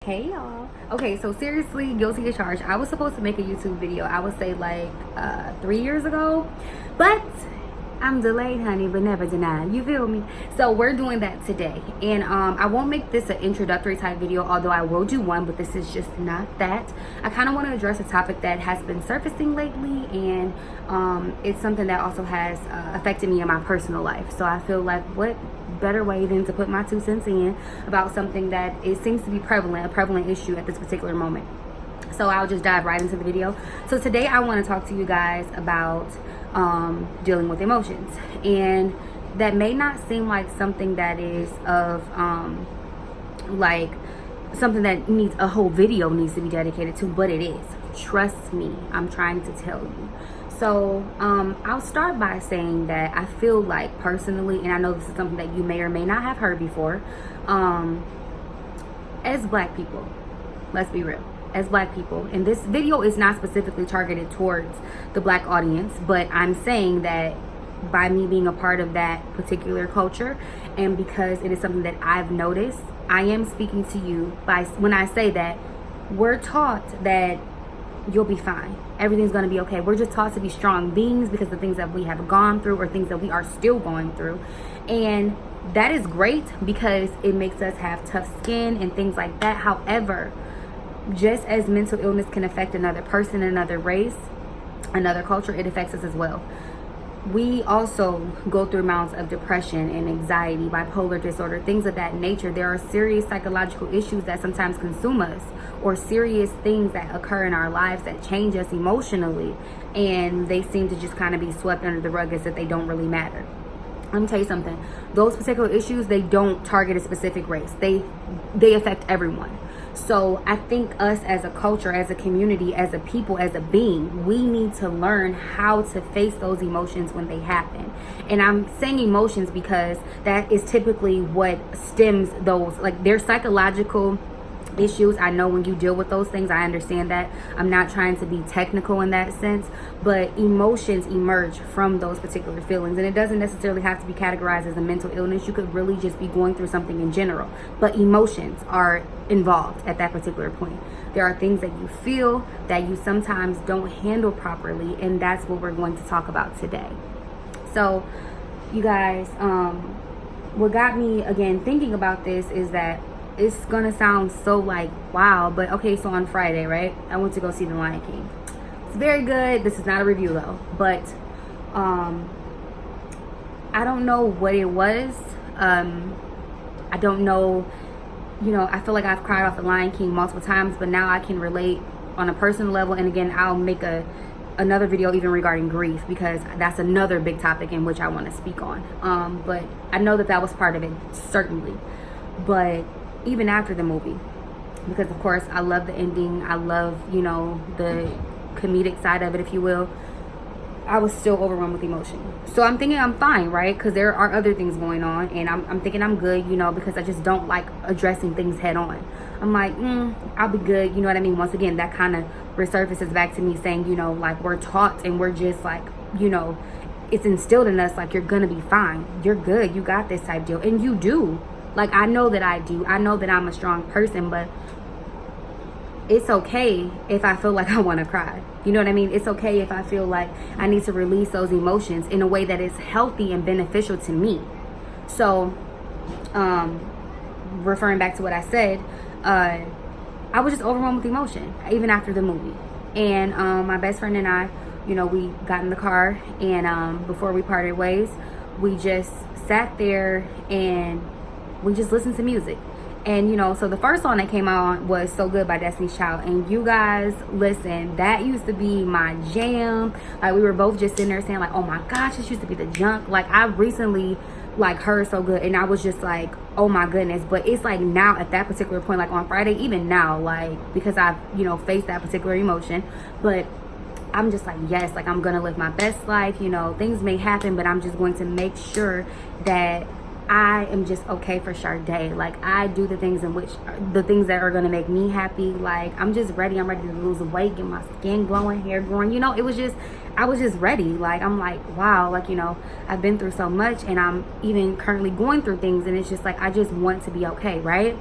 Hey y'all. Okay, so seriously, guilty as charged. I was supposed to make a YouTube video, I would say like 3 years ago, but I'm delayed, honey, but never denied. You feel me? So we're doing that today. And I won't make this an introductory type video, although I will do one, but this is just not that. I kind of want to address a topic that has been surfacing lately, and it's something that also has affected me in my personal life. So I feel like what better way than to put my 2 cents in about something that it seems to be prevalent, a prevalent issue at this particular moment. So I'll just dive right into the video. So today I want to talk to you guys about dealing with emotions, and that may not seem like something that is of like something that needs a whole video needs to be dedicated to, but it is. Trust me, I'm trying to tell you. So I'll start by saying that I feel like personally, and I know this is something that you may or may not have heard before, as Black people, let's be real, as Black people, and this video is not specifically targeted towards the Black audience, but I'm saying that by me being a part of that particular culture, and because it is something that I've noticed, I am speaking to you by when I say that we're taught that you'll be fine, everything's going to be okay. We're just taught to be strong beings because the things that we have gone through or things that we are still going through, and that is great because it makes us have tough skin and things like that. However, just as mental illness can affect another person, another race, another culture, it affects us as well. We also go through amounts of depression and anxiety, bipolar disorder, things of that nature. There are serious psychological issues that sometimes consume us, or serious things that occur in our lives that change us emotionally, and they seem to just kind of be swept under the rug as if they don't really matter. Let me tell you something. Those particular issues, they don't target a specific race. They affect everyone. So I think us as a culture, as a community, as a people, as a being, we need to learn how to face those emotions when they happen. And I'm saying emotions because that is typically what stems those, like, they're psychological issues. I know when you deal with those things, I understand that. I'm not trying to be technical in that sense, but emotions emerge from those particular feelings, and it doesn't necessarily have to be categorized as a mental illness. You could really just be going through something in general, but emotions are involved at that particular point. There are things that you feel that you sometimes don't handle properly, and that's what we're going to talk about today. So you guys, what got me again thinking about this is that it's gonna sound so like wow, but okay, so on Friday, right, I went to go see The Lion King. It's very good. This is not a review though, but I don't know what it was. I don't know, you know, I feel like I've cried off The Lion King multiple times, but now I can relate on a personal level. And again, I'll make another video even regarding grief, because that's another big topic in which I want to speak on. But I know that was part of it, certainly. But even after the movie, because of course I love the ending, I love, you know, the comedic side of it, if you will, I was still overwhelmed with emotion. So I'm thinking I'm fine, right? Because there are other things going on, and I'm thinking I'm good, you know, because I just don't like addressing things head on. I'm like, I'll be good, you know what I mean? Once again, that kind of resurfaces back to me saying, you know, like, we're taught and we're just like, you know, it's instilled in us like, you're gonna be fine, you're good, you got this type deal, and you do. Like, I know that I do. I know that I'm a strong person, but it's okay if I feel like I want to cry. You know what I mean? It's okay if I feel like I need to release those emotions in a way that is healthy and beneficial to me. So, referring back to what I said, I was just overwhelmed with emotion, even after the movie. And my best friend and I, you know, we got in the car, and before we parted ways, we just sat there and we just listened to music. And you know, so the first song that came on was So Good by Destiny's Child, and you guys, listen, that used to be my jam. Like, we were both just sitting there saying like, oh my gosh, this used to be the junk. Like, I recently like heard So Good, and I was just like, oh my goodness. But it's like now at that particular point, like on Friday, even now, like, because I've, you know, faced that particular emotion, but I'm just like, yes, like, I'm gonna live my best life. You know, things may happen, but I'm just going to make sure that I am just okay for Sade. Like, I do the things that are gonna make me happy. Like, I'm just ready. I'm ready to lose weight, get my skin glowing, hair growing. You know, I was just ready. Like, I'm like, wow, like, you know, I've been through so much, and I'm even currently going through things, and it's just like, I just want to be okay, right?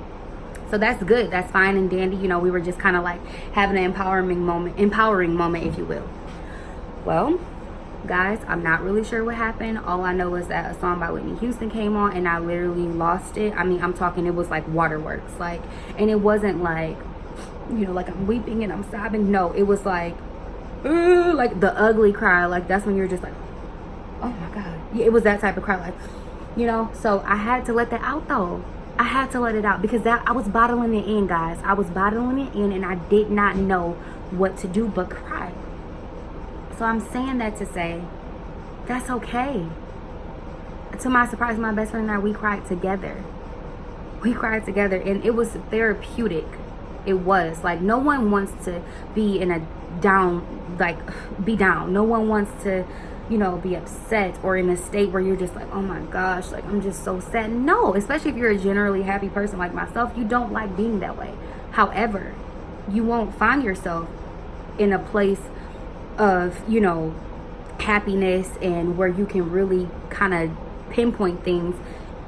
So that's good. That's fine and dandy. You know, we were just kind of like having an empowering moment, if you will. Well, guys, I'm not really sure what happened. All I know is that a song by Whitney Houston came on and I literally lost it. I mean, I'm talking, it was like waterworks. Like, and it wasn't like, you know, like I'm weeping and I'm sobbing. No, it was like the ugly cry. Like, that's when you're just like, oh my God. Yeah, it was that type of cry. Like, you know, so I had to let that out though. I had to let it out because I was bottling it in, guys. I was bottling it in and I did not know what to do but cry. So I'm saying that to say, that's okay. To my surprise, my best friend and I, we cried together. We cried together and it was therapeutic. It was. Like, no one wants to be in a down, like, be down. No one wants to, you know, be upset or in a state where you're just like, oh my gosh, like, I'm just so sad. No, especially if you're a generally happy person like myself, you don't like being that way. However, you won't find yourself in a place of, you know, happiness and where you can really kind of pinpoint things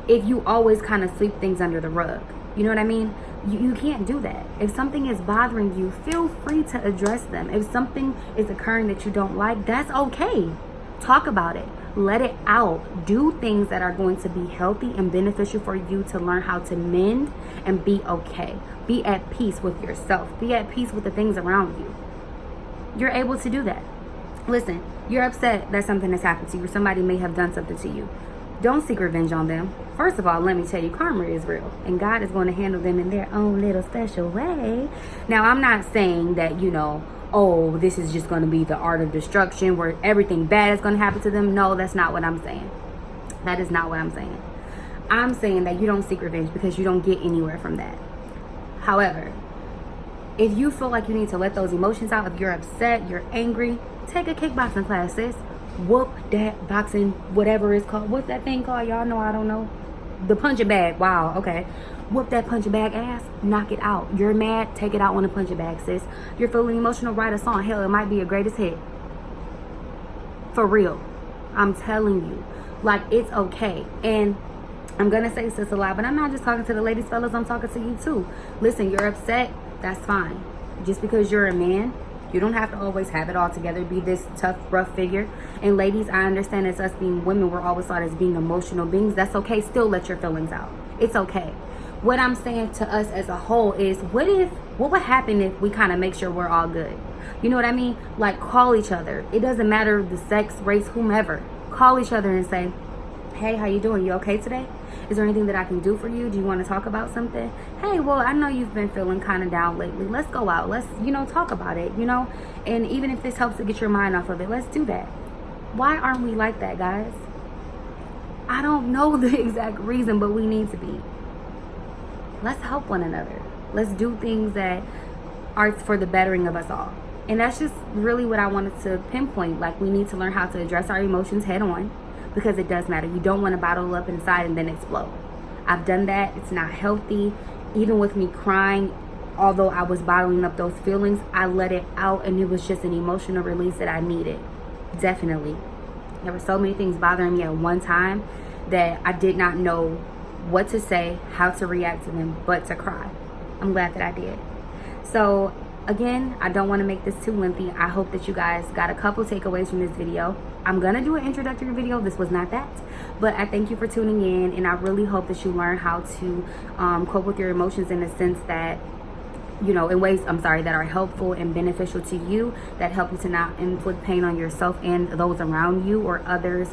if you always kind of sweep things under the rug. You know what I mean? You can't do that. If something is bothering you, feel free to address them. If something is occurring that you don't like, that's okay. Talk about it. Let it out. Do things that are going to be healthy and beneficial for you to learn how to mend and be okay. Be at peace with yourself. Be at peace with the things around you. You're able to do that. Listen, you're upset that something has happened to you or somebody may have done something to you. Don't seek revenge on them. First of all, let me tell you, karma is real and God is going to handle them in their own little special way. Now, I'm not saying that, you know, oh, this is just going to be the art of destruction where everything bad is going to happen to them. No, that's not what I'm saying. That is not what I'm saying. I'm saying that you don't seek revenge because you don't get anywhere from that. However, if you feel like you need to let those emotions out, if you're upset, you're angry, take a kickboxing class, sis. Whoop that boxing, whatever it's called. What's that thing called? Y'all know I don't know. The punching bag. Wow, okay. Whoop that punching bag ass. Knock it out. You're mad, take it out on the punching bag, sis. You're feeling emotional, write a song. Hell, it might be your greatest hit. For real. I'm telling you. Like, it's okay. And I'm gonna say sis a lot, but I'm not just talking to the ladies, fellas, I'm talking to you too. Listen, you're upset, that's fine. Just because you're a man, you don't have to always have it all together, be this tough, rough figure. And ladies, I understand as us being women, we're always thought as being emotional beings. That's okay. Still let your feelings out. It's okay. What I'm saying to us as a whole is, what would happen if we kind of make sure we're all good? You know what I mean? Like, call each other. It doesn't matter the sex, race, whomever. Call each other and say, hey, how you doing? You okay today? Is there anything that I can do for you? Do you want to talk about something? Hey, well, I know you've been feeling kind of down lately. Let's go out. Let's, you know, talk about it, you know? And even if this helps to get your mind off of it, let's do that. Why aren't we like that, guys? I don't know the exact reason, but we need to be. Let's help one another. Let's do things that are for the bettering of us all. And that's just really what I wanted to pinpoint. Like, we need to learn how to address our emotions head on. Because it does matter. You don't want to bottle up inside and then explode. I've done that. It's not healthy. Even with me crying, although I was bottling up those feelings, I let it out and it was just an emotional release that I needed. Definitely. There were so many things bothering me at one time that I did not know what to say, how to react to them, but to cry. I'm glad that I did. So again, I don't want to make this too lengthy. I hope that you guys got a couple takeaways from this video. I'm going to do an introductory video. This was not that. But I thank you for tuning in. And I really hope that you learn how to cope with your emotions in a sense that, you know, in ways, that are helpful and beneficial to you, that help you to not inflict pain on yourself and those around you or others.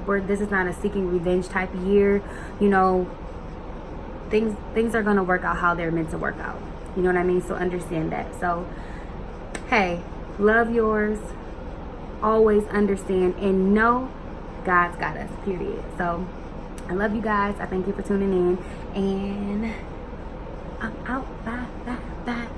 Where this is not a seeking revenge type of year. You know, things are going to work out how they're meant to work out. You know what I mean? So understand that. So, hey, love yours. Always understand and know God's got us, period. So, I love you guys. I thank you for tuning in. And I'm out. Bye, bye, bye.